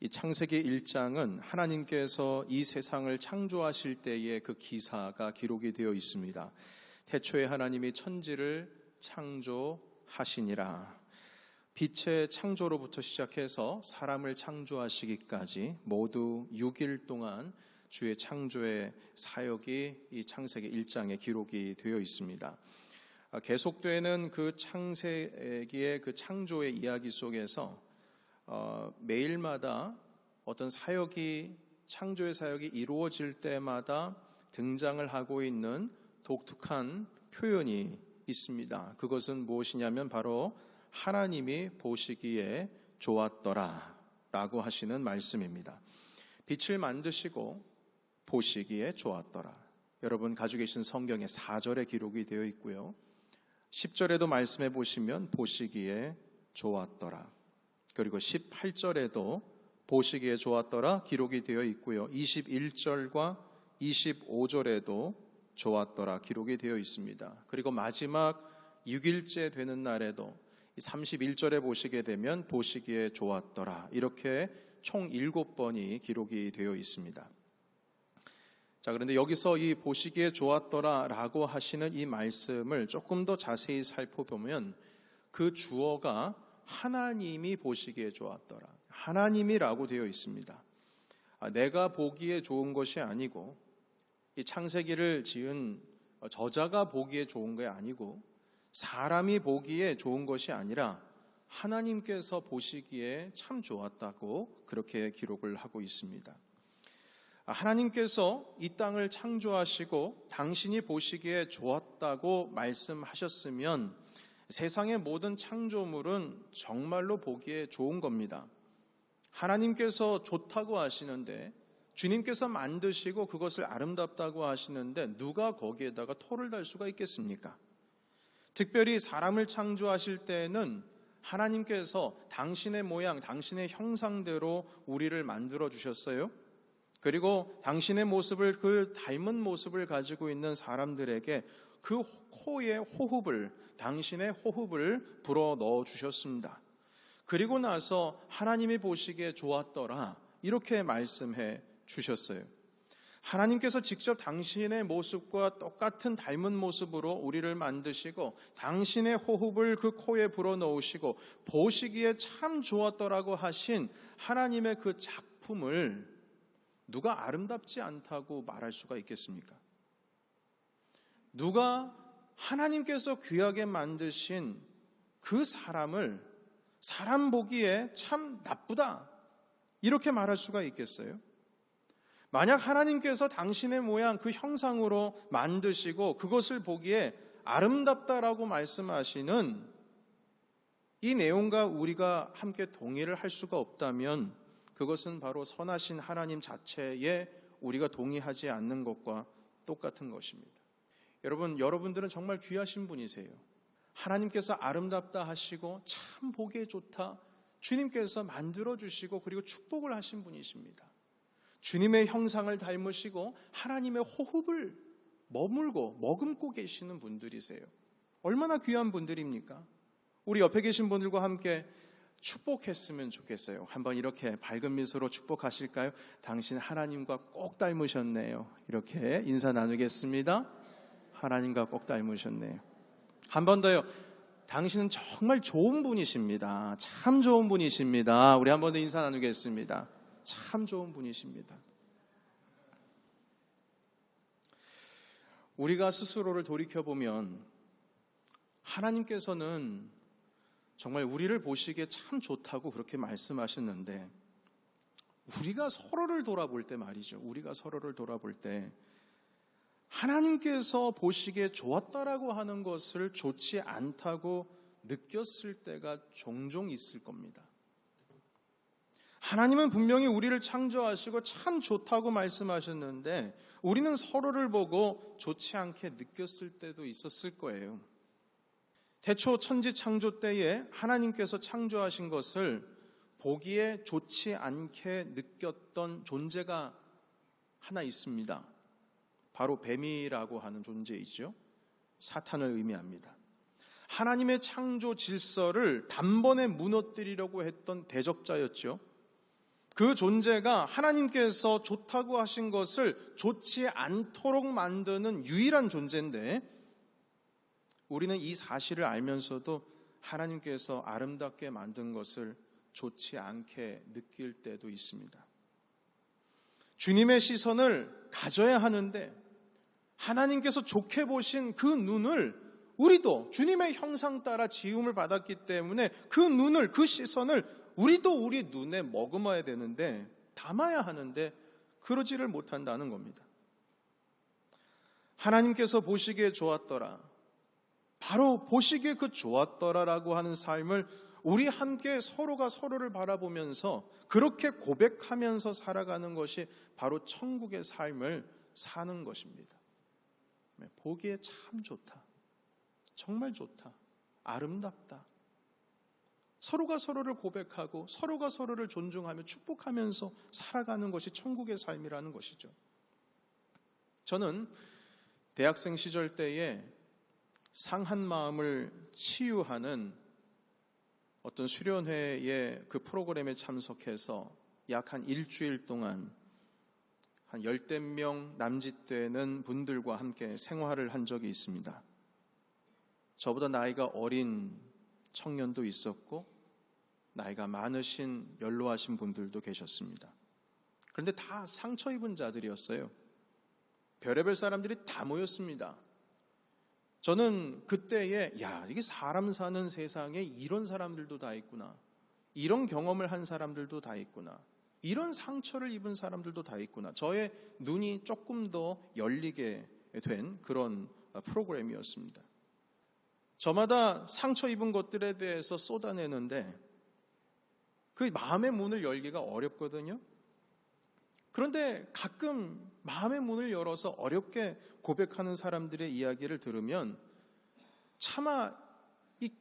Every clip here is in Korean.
이 창세기 1장은 하나님께서 이 세상을 창조하실 때의 그 기사가 기록이 되어 있습니다. 태초에 하나님이 천지를 창조하시니라. 빛의 창조로부터 시작해서 사람을 창조하시기까지 모두 6일 동안 주의 창조의 사역이 이 창세기 1장에 기록이 되어 있습니다. 계속되는 그 창세기의 그 창조의 이야기 속에서 매일마다 어떤 사역이, 창조의 사역이 이루어질 때마다 등장을 하고 있는 독특한 표현이 있습니다. 그것은 무엇이냐면 바로 하나님이 보시기에 좋았더라 라고 하시는 말씀입니다. 빛을 만드시고 보시기에 좋았더라. 여러분 가지고 계신 성경에 4절에 기록이 되어 있고요. 10절에도 말씀해 보시면 보시기에 좋았더라. 그리고 18절에도 보시기에 좋았더라 기록이 되어 있고요. 21절과 25절에도 좋았더라 기록이 되어 있습니다. 그리고 마지막 6일째 되는 날에도 31절에 보시게 되면 보시기에 좋았더라, 이렇게 총 7번이 기록이 되어 있습니다. 자, 그런데 여기서 이 보시기에 좋았더라 라고 하시는 이 말씀을 조금 더 자세히 살펴보면 그 주어가 하나님이 보시기에 좋았더라, 하나님이라고 되어 있습니다. 내가 보기에 좋은 것이 아니고, 이 창세기를 지은 저자가 보기에 좋은 게 아니고, 사람이 보기에 좋은 것이 아니라 하나님께서 보시기에 참 좋았다고 그렇게 기록을 하고 있습니다. 하나님께서 이 땅을 창조하시고 당신이 보시기에 좋았다고 말씀하셨으면 세상의 모든 창조물은 정말로 보기에 좋은 겁니다. 하나님께서 좋다고 하시는데, 주님께서 만드시고 그것을 아름답다고 하시는데 누가 거기에다가 토를 달 수가 있겠습니까? 특별히 사람을 창조하실 때에는 하나님께서 당신의 모양, 당신의 형상대로 우리를 만들어 주셨어요. 그리고 당신의 모습을, 그 닮은 모습을 가지고 있는 사람들에게 그 코에 호흡을, 당신의 호흡을 불어 넣어 주셨습니다. 그리고 나서 하나님이 보시기에 좋았더라 이렇게 말씀해 주셨어요. 하나님께서 직접 당신의 모습과 똑같은 닮은 모습으로 우리를 만드시고 당신의 호흡을 그 코에 불어넣으시고 보시기에 참 좋았더라고 하신 하나님의 그 작품을 누가 아름답지 않다고 말할 수가 있겠습니까? 누가 하나님께서 귀하게 만드신 그 사람을 사람 보기에 참 나쁘다 이렇게 말할 수가 있겠어요? 만약 하나님께서 당신의 모양, 그 형상으로 만드시고 그것을 보기에 아름답다라고 말씀하시는 이 내용과 우리가 함께 동의를 할 수가 없다면 그것은 바로 선하신 하나님 자체에 우리가 동의하지 않는 것과 똑같은 것입니다. 여러분들은 정말 귀하신 분이세요. 하나님께서 아름답다 하시고 참 보기에 좋다, 주님께서 만들어주시고 그리고 축복을 하신 분이십니다. 주님의 형상을 닮으시고 하나님의 호흡을 머금고 계시는 분들이세요. 얼마나 귀한 분들입니까? 우리 옆에 계신 분들과 함께 축복했으면 좋겠어요. 한번 이렇게 밝은 미소로 축복하실까요? 당신 하나님과 꼭 닮으셨네요. 이렇게 인사 나누겠습니다. 하나님과 꼭 닮으셨네요. 한 번 더요. 당신은 정말 좋은 분이십니다. 참 좋은 분이십니다. 우리 한 번 더 인사 나누겠습니다. 참 좋은 분이십니다. 우리가 스스로를 돌이켜보면 하나님께서는 정말 우리를 보시기에 참 좋다고 그렇게 말씀하셨는데, 우리가 서로를 돌아볼 때 말이죠. 우리가 서로를 돌아볼 때 하나님께서 보시기에 좋았다라고 하는 것을 좋지 않다고 느꼈을 때가 종종 있을 겁니다. 하나님은 분명히 우리를 창조하시고 참 좋다고 말씀하셨는데 우리는 서로를 보고 좋지 않게 느꼈을 때도 있었을 거예요. 태초 천지 창조 때에 하나님께서 창조하신 것을 보기에 좋지 않게 느꼈던 존재가 하나 있습니다. 바로 뱀이라고 하는 존재이죠. 사탄을 의미합니다. 하나님의 창조 질서를 단번에 무너뜨리려고 했던 대적자였죠. 그 존재가 하나님께서 좋다고 하신 것을 좋지 않도록 만드는 유일한 존재인데, 우리는 이 사실을 알면서도 하나님께서 아름답게 만든 것을 좋지 않게 느낄 때도 있습니다. 주님의 시선을 가져야 하는데 하나님께서 좋게 보신 그 눈을, 우리도 주님의 형상 따라 지음을 받았기 때문에 그 눈을, 그 시선을 우리도 우리 눈에 머금어야 되는데, 담아야 하는데 그러지를 못한다는 겁니다. 하나님께서 보시기에 좋았더라, 바로 보시기에 그 좋았더라라고 하는 삶을 우리 함께 서로가 서로를 바라보면서 그렇게 고백하면서 살아가는 것이 바로 천국의 삶을 사는 것입니다. 보기에 참 좋다, 정말 좋다, 아름답다. 서로가 서로를 고백하고 서로가 서로를 존중하며 축복하면서 살아가는 것이 천국의 삶이라는 것이죠. 저는 대학생 시절 때에 상한 마음을 치유하는 어떤 수련회의 그 프로그램에 참석해서 약 한 일주일 동안 한 10명 남짓 되는 분들과 함께 생활을 한 적이 있습니다. 저보다 나이가 어린 청년도 있었고 나이가 많으신 연로하신 분들도 계셨습니다. 그런데 다 상처 입은 자들이었어요. 별의별 사람들이 다 모였습니다. 저는 그때에 이게 사람 사는 세상에 이런 사람들도 다 있구나, 이런 경험을 한 사람들도 다 있구나, 이런 상처를 입은 사람들도 다 있구나, 저의 눈이 조금 더 열리게 된 그런 프로그램이었습니다. 저마다 상처 입은 것들에 대해서 쏟아내는데 그 마음의 문을 열기가 어렵거든요. 그런데 가끔 마음의 문을 열어서 어렵게 고백하는 사람들의 이야기를 들으면 차마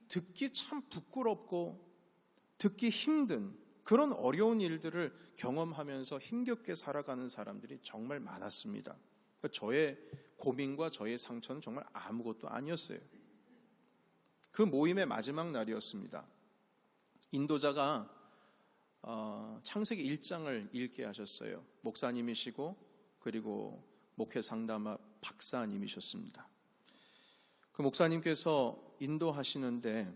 듣기 참 부끄럽고 듣기 힘든 그런 어려운 일들을 경험하면서 힘겹게 살아가는 사람들이 정말 많았습니다. 저의 고민과 저의 상처는 정말 아무것도 아니었어요. 그 모임의 마지막 날이었습니다. 인도자가 창세기 1장을 읽게 하셨어요. 목사님이시고 그리고 목회 상담 박사님이셨습니다. 그 목사님께서 인도하시는데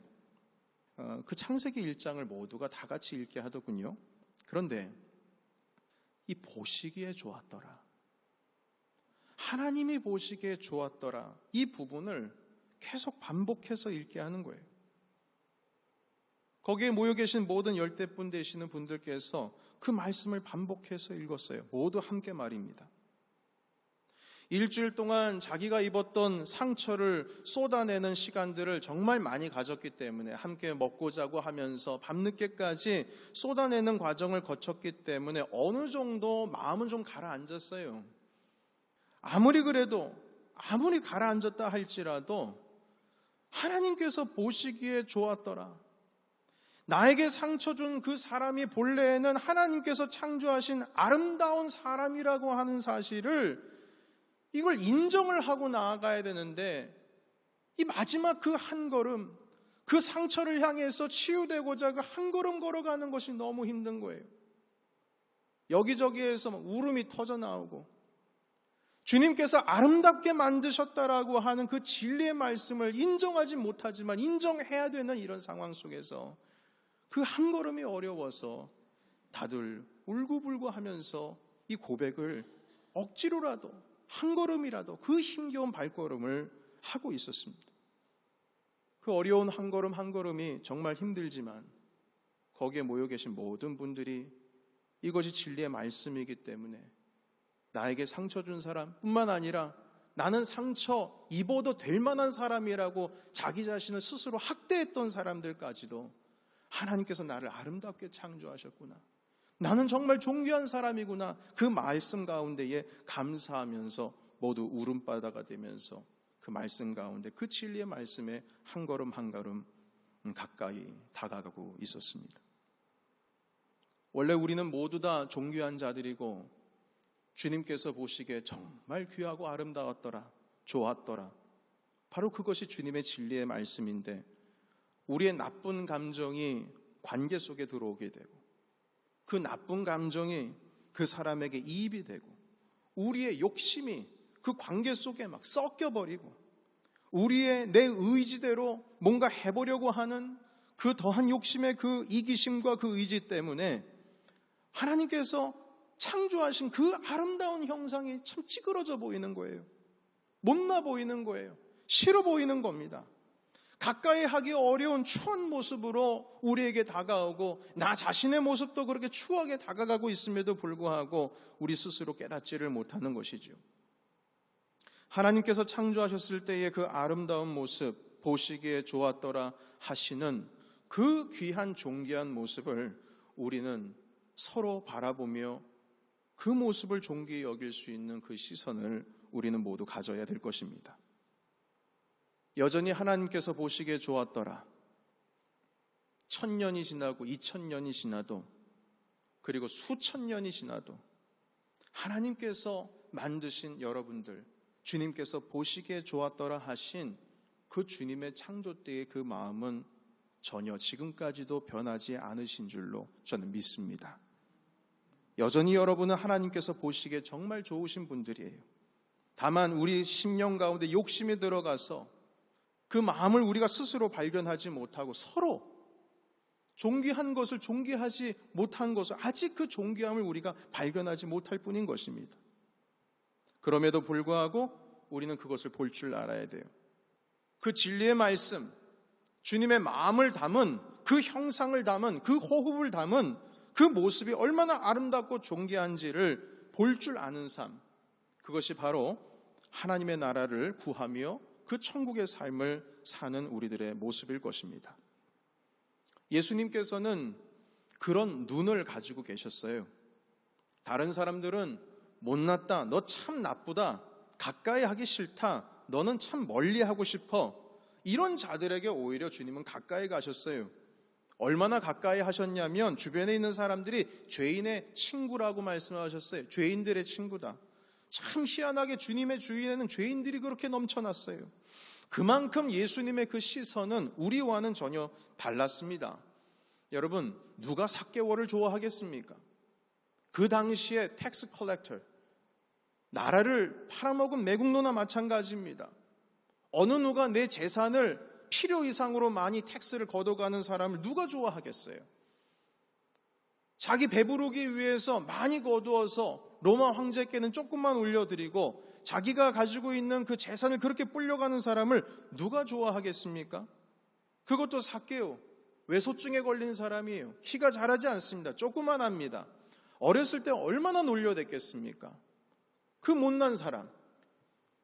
그 창세기 1장을 모두가 다 같이 읽게 하더군요. 그런데 이 보시기에 좋았더라, 하나님이 보시기에 좋았더라, 이 부분을 계속 반복해서 읽게 하는 거예요. 거기에 모여 계신 모든 열대분 되시는 분들께서 그 말씀을 반복해서 읽었어요. 모두 함께 말입니다. 일주일 동안 자기가 입었던 상처를 쏟아내는 시간들을 정말 많이 가졌기 때문에, 함께 먹고 자고 하면서 밤늦게까지 쏟아내는 과정을 거쳤기 때문에 어느 정도 마음은 좀 가라앉았어요. 아무리 그래도, 아무리 가라앉았다 할지라도 하나님께서 보시기에 좋았더라, 나에게 상처 준 그 사람이 본래에는 하나님께서 창조하신 아름다운 사람이라고 하는 사실을, 이걸 인정을 하고 나아가야 되는데 이 마지막 그 한 걸음, 그 상처를 향해서 치유되고자 그 한 걸음 걸어가는 것이 너무 힘든 거예요. 여기저기에서 울음이 터져 나오고 주님께서 아름답게 만드셨다라고 하는 그 진리의 말씀을 인정하지 못하지만 인정해야 되는 이런 상황 속에서 그 한 걸음이 어려워서 다들 울고불고 하면서 이 고백을 억지로라도 한 걸음이라도 그 힘겨운 발걸음을 하고 있었습니다. 그 어려운 한 걸음 한 걸음이 정말 힘들지만 거기에 모여 계신 모든 분들이 이것이 진리의 말씀이기 때문에 나에게 상처 준 사람뿐만 아니라 나는 상처 입어도 될 만한 사람이라고 자기 자신을 스스로 학대했던 사람들까지도 하나님께서 나를 아름답게 창조하셨구나, 나는 정말 존귀한 사람이구나, 그 말씀 가운데에 감사하면서 모두 울음바다가 되면서 그 말씀 가운데, 그 진리의 말씀에 한 걸음 한 걸음 가까이 다가가고 있었습니다. 원래 우리는 모두 다 존귀한 자들이고 주님께서 보시기에 정말 귀하고 아름다웠더라, 좋았더라, 바로 그것이 주님의 진리의 말씀인데 우리의 나쁜 감정이 관계 속에 들어오게 되고 그 나쁜 감정이 그 사람에게 이입이 되고 우리의 욕심이 그 관계 속에 막 섞여버리고 우리의 내 의지대로 뭔가 해보려고 하는 그 더한 욕심의 그 이기심과 그 의지 때문에 하나님께서 창조하신 그 아름다운 형상이 참 찌그러져 보이는 거예요. 못나 보이는 거예요. 싫어 보이는 겁니다. 가까이 하기 어려운 추한 모습으로 우리에게 다가오고 나 자신의 모습도 그렇게 추하게 다가가고 있음에도 불구하고 우리 스스로 깨닫지를 못하는 것이죠. 하나님께서 창조하셨을 때의 그 아름다운 모습, 보시기에 좋았더라 하시는 그 귀한 존귀한 모습을 우리는 서로 바라보며 그 모습을 존귀히 여길 수 있는 그 시선을 우리는 모두 가져야 될 것입니다. 여전히 하나님께서 보시기에 좋았더라. 1000년이 지나고 2000년이 지나도 그리고 수천 년이 지나도 하나님께서 만드신 여러분들, 주님께서 보시기에 좋았더라 하신 그 주님의 창조 때의 그 마음은 전혀 지금까지도 변하지 않으신 줄로 저는 믿습니다. 여전히 여러분은 하나님께서 보시기에 정말 좋으신 분들이에요. 다만 우리 심령 가운데 욕심이 들어가서 그 마음을 우리가 스스로 발견하지 못하고 서로 존귀한 것을 존귀하지 못한 것을 아직 그 존귀함을 우리가 발견하지 못할 뿐인 것입니다. 그럼에도 불구하고 우리는 그것을 볼 줄 알아야 돼요. 그 진리의 말씀, 주님의 마음을 담은 그 형상을 담은 그 호흡을 담은 그 모습이 얼마나 아름답고 존귀한지를 볼 줄 아는 삶, 그것이 바로 하나님의 나라를 구하며 그 천국의 삶을 사는 우리들의 모습일 것입니다. 예수님께서는 그런 눈을 가지고 계셨어요. 다른 사람들은 못났다, 너 참 나쁘다, 가까이 하기 싫다, 너는 참 멀리 하고 싶어, 이런 자들에게 오히려 주님은 가까이 가셨어요. 얼마나 가까이 하셨냐면 주변에 있는 사람들이 죄인의 친구라고 말씀하셨어요. 죄인들의 친구다. 참 희한하게 주님의 주위에는 죄인들이 그렇게 넘쳐났어요. 그만큼 예수님의 그 시선은 우리와는 전혀 달랐습니다. 여러분, 누가 삭개월을 좋아하겠습니까? 그 당시에 텍스 컬렉터, 나라를 팔아먹은 매국노나 마찬가지입니다. 어느 누가 내 재산을 필요 이상으로 많이 텍스를 걷어가는 사람을 누가 좋아하겠어요? 자기 배부르기 위해서 많이 거두어서 로마 황제께는 조금만 올려드리고 자기가 가지고 있는 그 재산을 그렇게 불려가는 사람을 누가 좋아하겠습니까? 그것도 삭개오, 외소증에 걸린 사람이에요. 키가 자라지 않습니다. 조그만합니다. 어렸을 때 얼마나 놀려댔겠습니까? 그 못난 사람.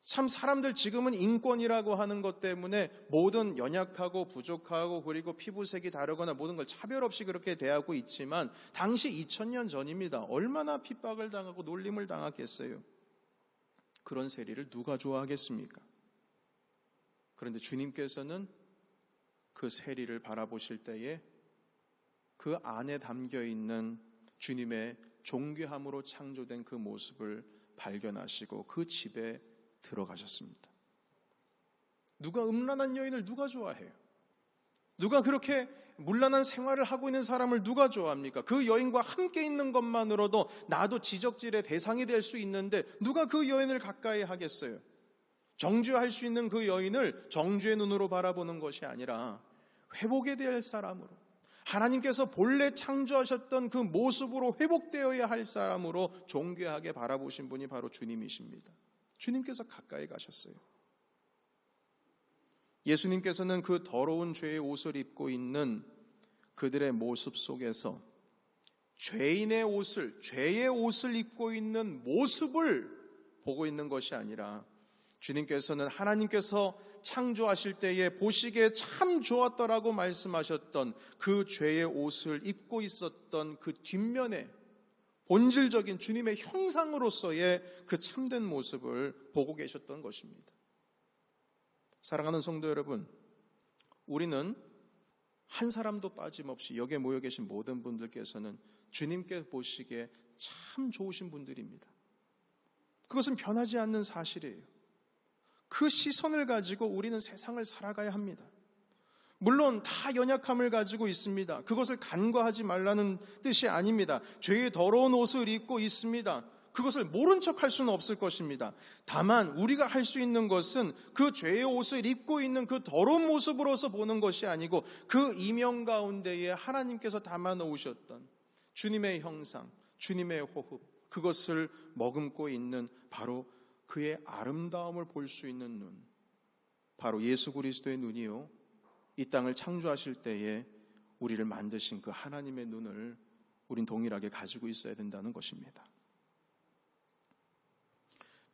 참 사람들 지금은 인권이라고 하는 것 때문에 모든 연약하고 부족하고 그리고 피부색이 다르거나 모든 걸 차별 없이 그렇게 대하고 있지만 당시 2000년 전입니다. 얼마나 핍박을 당하고 놀림을 당했겠어요. 그런 세리를 누가 좋아하겠습니까? 그런데 주님께서는 그 세리를 바라보실 때에 그 안에 담겨있는 주님의 존귀함으로 창조된 그 모습을 발견하시고 그 집에 들어가셨습니다. 누가 음란한 여인을 누가 좋아해요? 누가 그렇게 문란한 생활을 하고 있는 사람을 누가 좋아합니까? 그 여인과 함께 있는 것만으로도 나도 지적질의 대상이 될 수 있는데 누가 그 여인을 가까이 하겠어요? 정죄할 수 있는 그 여인을 정죄의 눈으로 바라보는 것이 아니라 회복에 대할 사람으로, 하나님께서 본래 창조하셨던 그 모습으로 회복되어야 할 사람으로 존귀하게 바라보신 분이 바로 주님이십니다. 주님께서 가까이 가셨어요. 예수님께서는 그 더러운 죄의 옷을 입고 있는 그들의 모습 속에서 죄인의 옷을, 죄의 옷을 입고 있는 모습을 보고 있는 것이 아니라 주님께서는 하나님께서 창조하실 때에 보시기에 참 좋았더라고 말씀하셨던 그 죄의 옷을 입고 있었던 그 뒷면에 본질적인 주님의 형상으로서의 그 참된 모습을 보고 계셨던 것입니다. 사랑하는 성도 여러분, 우리는 한 사람도 빠짐없이 여기에 모여 계신 모든 분들께서는 주님께 보시기에 참 좋으신 분들입니다. 그것은 변하지 않는 사실이에요. 그 시선을 가지고 우리는 세상을 살아가야 합니다. 물론 다 연약함을 가지고 있습니다. 그것을 간과하지 말라는 뜻이 아닙니다. 죄의 더러운 옷을 입고 있습니다. 그것을 모른 척 할 수는 없을 것입니다. 다만 우리가 할 수 있는 것은 그 죄의 옷을 입고 있는 그 더러운 모습으로서 보는 것이 아니고 그 이면 가운데에 하나님께서 담아 놓으셨던 주님의 형상, 주님의 호흡, 그것을 머금고 있는 바로 그의 아름다움을 볼 수 있는 눈, 바로 예수 그리스도의 눈이요, 이 땅을 창조하실 때에 우리를 만드신 그 하나님의 눈을 우린 동일하게 가지고 있어야 된다는 것입니다.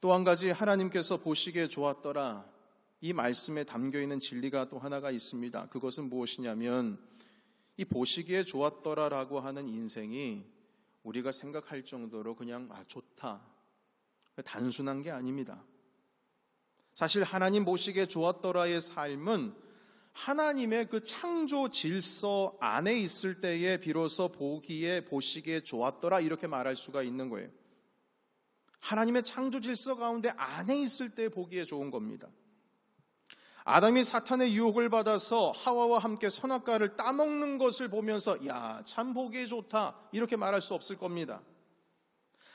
또 한 가지 하나님께서 보시기에 좋았더라, 이 말씀에 담겨있는 진리가 또 하나가 있습니다. 그것은 무엇이냐면 이 보시기에 좋았더라라고 하는 인생이 우리가 생각할 정도로 그냥 좋다, 단순한 게 아닙니다. 사실 하나님 보시기에 좋았더라의 삶은 하나님의 그 창조 질서 안에 있을 때에 비로소 보시기에 좋았더라 이렇게 말할 수가 있는 거예요. 하나님의 창조 질서 가운데 안에 있을 때 보기에 좋은 겁니다. 아담이 사탄의 유혹을 받아서 하와와 함께 선악과를 따먹는 것을 보면서 야, 참 보기에 좋다 이렇게 말할 수 없을 겁니다.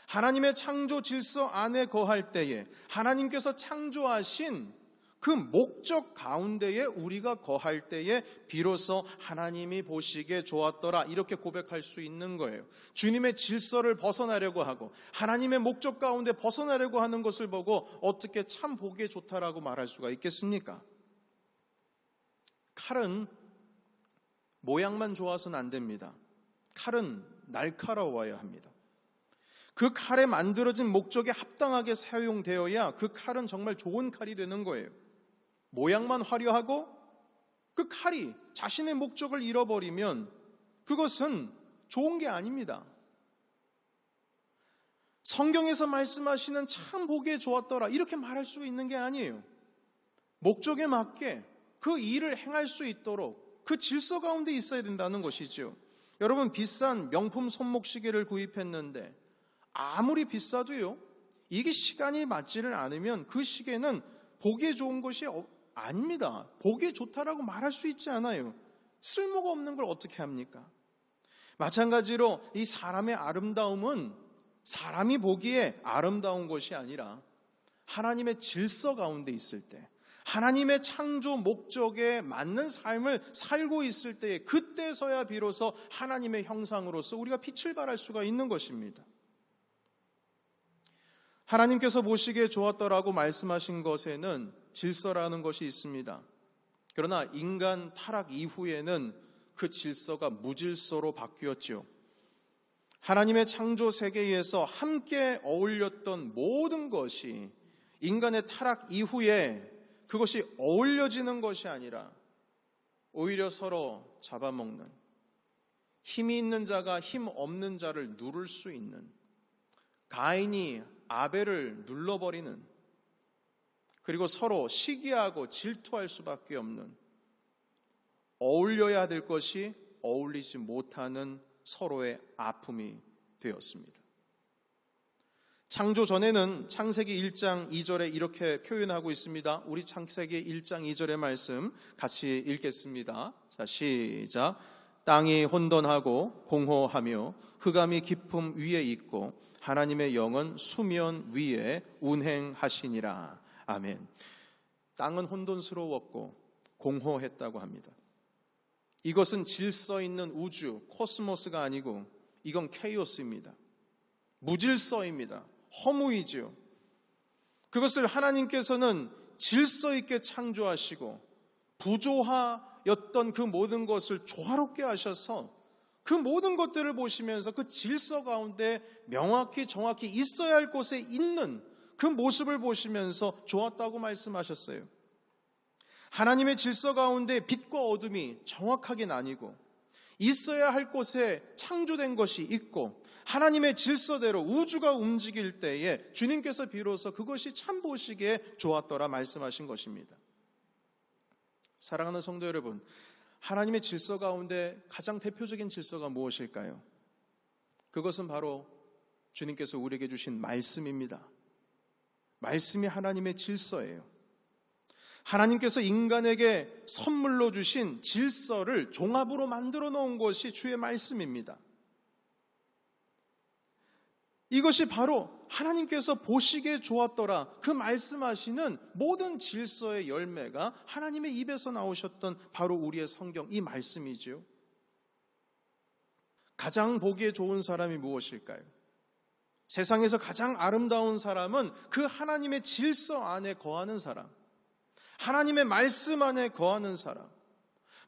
하나님의 창조 질서 안에 거할 때에 하나님께서 창조하신 그 목적 가운데에 우리가 거할 때에 비로소 하나님이 보시기에 좋았더라 이렇게 고백할 수 있는 거예요. 주님의 질서를 벗어나려고 하고 하나님의 목적 가운데 벗어나려고 하는 것을 보고 어떻게 참 보기에 좋다라고 말할 수가 있겠습니까? 칼은 모양만 좋아서는 안 됩니다. 칼은 날카로워야 합니다. 그 칼에 만들어진 목적에 합당하게 사용되어야 그 칼은 정말 좋은 칼이 되는 거예요. 모양만 화려하고 그 칼이 자신의 목적을 잃어버리면 그것은 좋은 게 아닙니다. 성경에서 말씀하시는 참 보기에 좋았더라 이렇게 말할 수 있는 게 아니에요. 목적에 맞게 그 일을 행할 수 있도록 그 질서 가운데 있어야 된다는 것이죠. 여러분, 비싼 명품 손목시계를 구입했는데 아무리 비싸도요, 이게 시간이 맞지를 않으면 그 시계는 보기에 좋은 것이 아닙니다. 보기에 좋다라고 말할 수 있지 않아요. 쓸모가 없는 걸 어떻게 합니까? 마찬가지로 이 사람의 아름다움은 사람이 보기에 아름다운 것이 아니라 하나님의 질서 가운데 있을 때, 하나님의 창조 목적에 맞는 삶을 살고 있을 때에 그때서야 비로소 하나님의 형상으로서 우리가 빛을 발할 수가 있는 것입니다. 하나님께서 보시기에 좋았더라고 말씀하신 것에는 질서라는 것이 있습니다. 그러나 인간 타락 이후에는 그 질서가 무질서로 바뀌었죠. 하나님의 창조 세계에서 함께 어울렸던 모든 것이 인간의 타락 이후에 그것이 어울려지는 것이 아니라 오히려 서로 잡아먹는, 힘이 있는 자가 힘 없는 자를 누를 수 있는, 가인이 아벨을 눌러버리는, 그리고 서로 시기하고 질투할 수밖에 없는, 어울려야 될 것이 어울리지 못하는 서로의 아픔이 되었습니다. 창조 전에는 창세기 1장 2절에 이렇게 표현하고 있습니다. 우리 창세기 1장 2절의 말씀 같이 읽겠습니다. 자, 시작. 땅이 혼돈하고 공허하며 흑암이 깊음 위에 있고 하나님의 영은 수면 위에 운행하시니라. 아멘. 땅은 혼돈스러웠고 공허했다고 합니다. 이것은 질서 있는 우주, 코스모스가 아니고 이건 케이오스입니다. 무질서입니다. 허무이죠. 그것을 하나님께서는 질서 있게 창조하시고 부조화였던 그 모든 것을 조화롭게 하셔서 그 모든 것들을 보시면서 그 질서 가운데 명확히 정확히 있어야 할 곳에 있는 그 모습을 보시면서 좋았다고 말씀하셨어요. 하나님의 질서 가운데 빛과 어둠이 정확하게 나뉘고 있어야 할 곳에 창조된 것이 있고 하나님의 질서대로 우주가 움직일 때에 주님께서 비로소 그것이 참 보시기에 좋았더라 말씀하신 것입니다. 사랑하는 성도 여러분, 하나님의 질서 가운데 가장 대표적인 질서가 무엇일까요? 그것은 바로 주님께서 우리에게 주신 말씀입니다. 말씀이 하나님의 질서예요. 하나님께서 인간에게 선물로 주신 질서를 종합으로 만들어 놓은 것이 주의 말씀입니다. 이것이 바로 하나님께서 보시기에 좋았더라 그 말씀하시는 모든 질서의 열매가 하나님의 입에서 나오셨던 바로 우리의 성경, 이 말씀이지요. 가장 보기에 좋은 사람이 무엇일까요? 세상에서 가장 아름다운 사람은 그 하나님의 질서 안에 거하는 사람, 하나님의 말씀 안에 거하는 사람,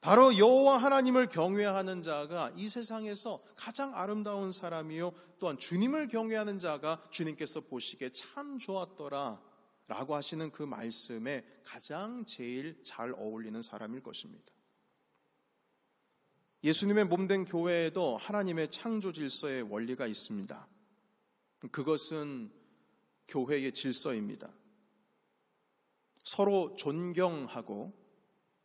바로 여호와 하나님을 경외하는 자가 이 세상에서 가장 아름다운 사람이요, 또한 주님을 경외하는 자가 주님께서 보시기에 참 좋았더라 라고 하시는 그 말씀에 가장 제일 잘 어울리는 사람일 것입니다. 예수님의 몸된 교회에도 하나님의 창조 질서의 원리가 있습니다. 그것은 교회의 질서입니다. 서로 존경하고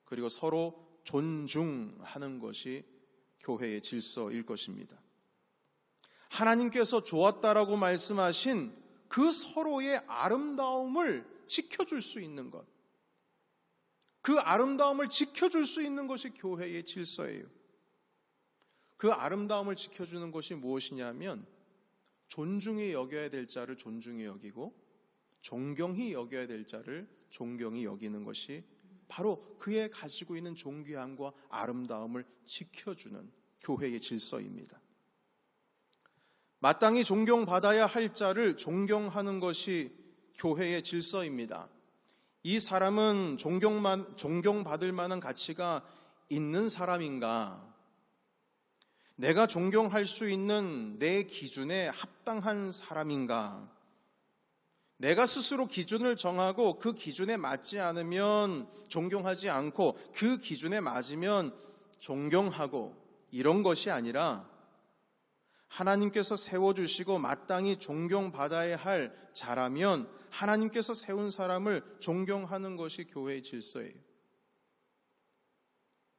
그리고 서로 존중하는 것이 교회의 질서일 것입니다. 하나님께서 좋았다라고 말씀하신 그 서로의 아름다움을 지켜줄 수 있는 것, 그 아름다움을 지켜줄 수 있는 것이 교회의 질서예요. 그 아름다움을 지켜주는 것이 무엇이냐면 존중히 여겨야 될 자를 존중히 여기고 존경히 여겨야 될 자를 존경히 여기는 것이 바로 그의 가지고 있는 존귀함과 아름다움을 지켜주는 교회의 질서입니다. 마땅히 존경받아야 할 자를 존경하는 것이 교회의 질서입니다. 이 사람은 존경받을 만한 가치가 있는 사람인가? 내가 존경할 수 있는 내 기준에 합당한 사람인가? 내가 스스로 기준을 정하고 그 기준에 맞지 않으면 존경하지 않고 그 기준에 맞으면 존경하고 이런 것이 아니라 하나님께서 세워주시고 마땅히 존경받아야 할 자라면 하나님께서 세운 사람을 존경하는 것이 교회의 질서예요.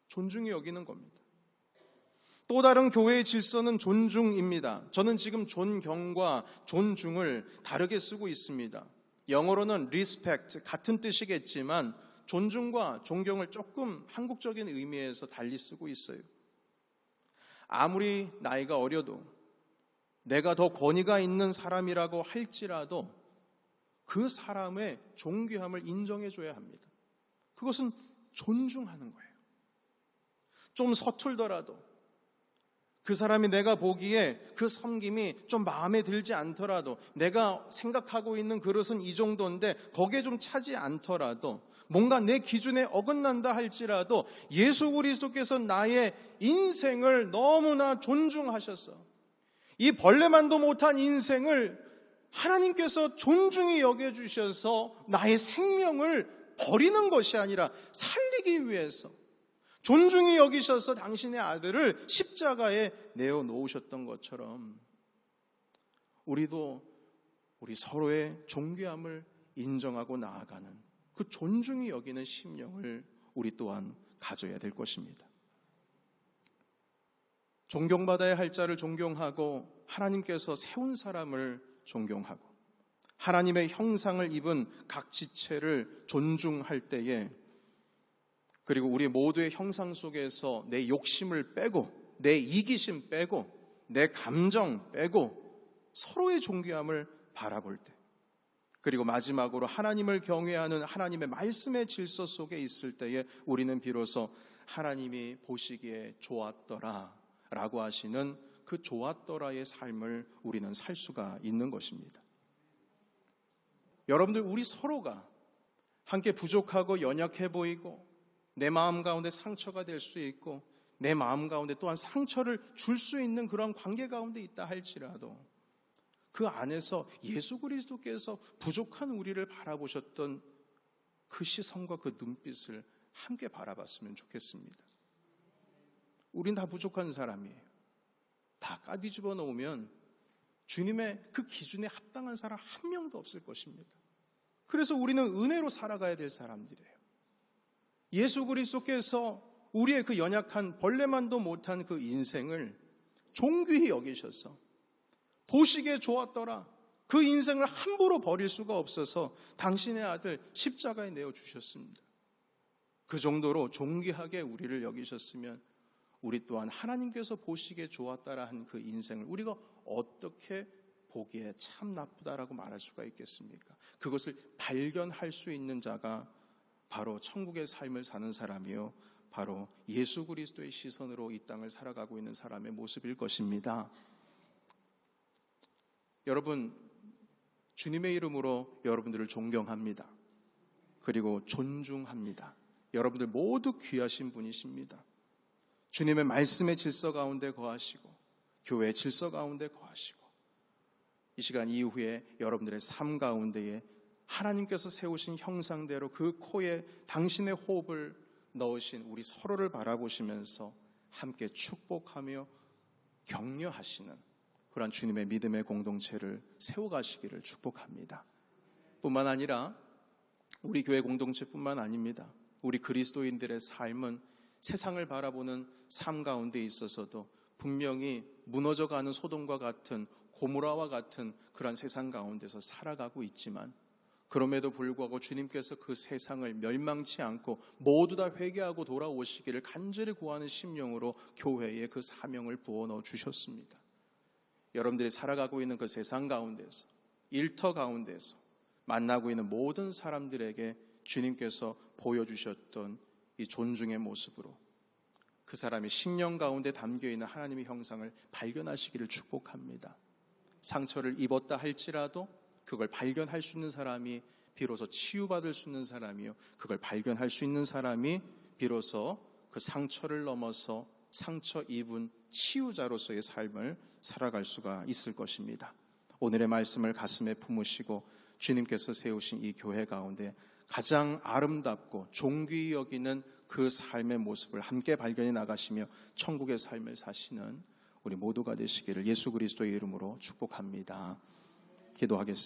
존중히 여기는 겁니다. 또 다른 교회의 질서는 존중입니다. 저는 지금 존경과 존중을 다르게 쓰고 있습니다. 영어로는 respect 같은 뜻이겠지만 존중과 존경을 조금 한국적인 의미에서 달리 쓰고 있어요. 아무리 나이가 어려도 내가 더 권위가 있는 사람이라고 할지라도 그 사람의 존귀함을 인정해줘야 합니다. 그것은 존중하는 거예요. 좀 서툴더라도 그 사람이 내가 보기에 그 섬김이 좀 마음에 들지 않더라도 내가 생각하고 있는 그릇은 이 정도인데 거기에 좀 차지 않더라도 뭔가 내 기준에 어긋난다 할지라도 예수 그리스도께서 나의 인생을 너무나 존중하셔서 이 벌레만도 못한 인생을 하나님께서 존중히 여겨주셔서 나의 생명을 버리는 것이 아니라 살리기 위해서 존중히 여기셔서 당신의 아들을 십자가에 내어놓으셨던 것처럼 우리도 우리 서로의 존귀함을 인정하고 나아가는 그 존중히 여기는 심령을 우리 또한 가져야 될 것입니다. 존경받아야 할 자를 존경하고 하나님께서 세운 사람을 존경하고 하나님의 형상을 입은 각 지체를 존중할 때에 그리고 우리 모두의 형상 속에서 내 욕심을 빼고 내 이기심 빼고 내 감정 빼고 서로의 존귀함을 바라볼 때 그리고 마지막으로 하나님을 경외하는 하나님의 말씀의 질서 속에 있을 때에 우리는 비로소 하나님이 보시기에 좋았더라 라고 하시는 그 좋았더라의 삶을 우리는 살 수가 있는 것입니다. 여러분들, 우리 서로가 함께 부족하고 연약해 보이고 내 마음 가운데 상처가 될 수 있고 내 마음 가운데 또한 상처를 줄 수 있는 그런 관계 가운데 있다 할지라도 그 안에서 예수 그리스도께서 부족한 우리를 바라보셨던 그 시선과 그 눈빛을 함께 바라봤으면 좋겠습니다. 우린 다 부족한 사람이에요. 다 까뒤집어 놓으면 주님의 그 기준에 합당한 사람 한 명도 없을 것입니다. 그래서 우리는 은혜로 살아가야 될 사람들이에요. 예수 그리스도께서 우리의 그 연약한 벌레만도 못한 그 인생을 존귀히 여기셔서 보시기에 좋았더라 그 인생을 함부로 버릴 수가 없어서 당신의 아들 십자가에 내어주셨습니다. 그 정도로 존귀하게 우리를 여기셨으면 우리 또한 하나님께서 보시기에 좋았다라 한 그 인생을 우리가 어떻게 보기에 참 나쁘다라고 말할 수가 있겠습니까? 그것을 발견할 수 있는 자가 바로 천국의 삶을 사는 사람이요, 바로 예수 그리스도의 시선으로 이 땅을 살아가고 있는 사람의 모습일 것입니다. 여러분, 주님의 이름으로 여러분들을 존경합니다. 그리고 존중합니다. 여러분들 모두 귀하신 분이십니다. 주님의 말씀의 질서 가운데 거하시고 교회의 질서 가운데 거하시고 이 시간 이후에 여러분들의 삶 가운데에 하나님께서 세우신 형상대로 그 코에 당신의 호흡을 넣으신 우리 서로를 바라보시면서 함께 축복하며 격려하시는 그러한 주님의 믿음의 공동체를 세워가시기를 축복합니다. 뿐만 아니라 우리 교회 공동체뿐만 아닙니다. 우리 그리스도인들의 삶은 세상을 바라보는 삶 가운데 있어서도 분명히 무너져가는 소돔과 같은 고모라와 같은 그런 세상 가운데서 살아가고 있지만 그럼에도 불구하고 주님께서 그 세상을 멸망치 않고 모두 다 회개하고 돌아오시기를 간절히 구하는 심령으로 교회에 그 사명을 부어넣어 주셨습니다. 여러분들이 살아가고 있는 그 세상 가운데서 일터 가운데서 만나고 있는 모든 사람들에게 주님께서 보여주셨던 이 존중의 모습으로 그 사람이 심령 가운데 담겨있는 하나님의 형상을 발견하시기를 축복합니다. 상처를 입었다 할지라도 그걸 발견할 수 있는 사람이 비로소 치유받을 수 있는 사람이요, 그걸 발견할 수 있는 사람이 비로소 그 상처를 넘어서 상처 입은 치유자로서의 삶을 살아갈 수가 있을 것입니다. 오늘의 말씀을 가슴에 품으시고 주님께서 세우신 이 교회 가운데 가장 아름답고 존귀히 여기는 그 삶의 모습을 함께 발견해 나가시며 천국의 삶을 사시는 우리 모두가 되시기를 예수 그리스도의 이름으로 축복합니다. 기도하겠습니다.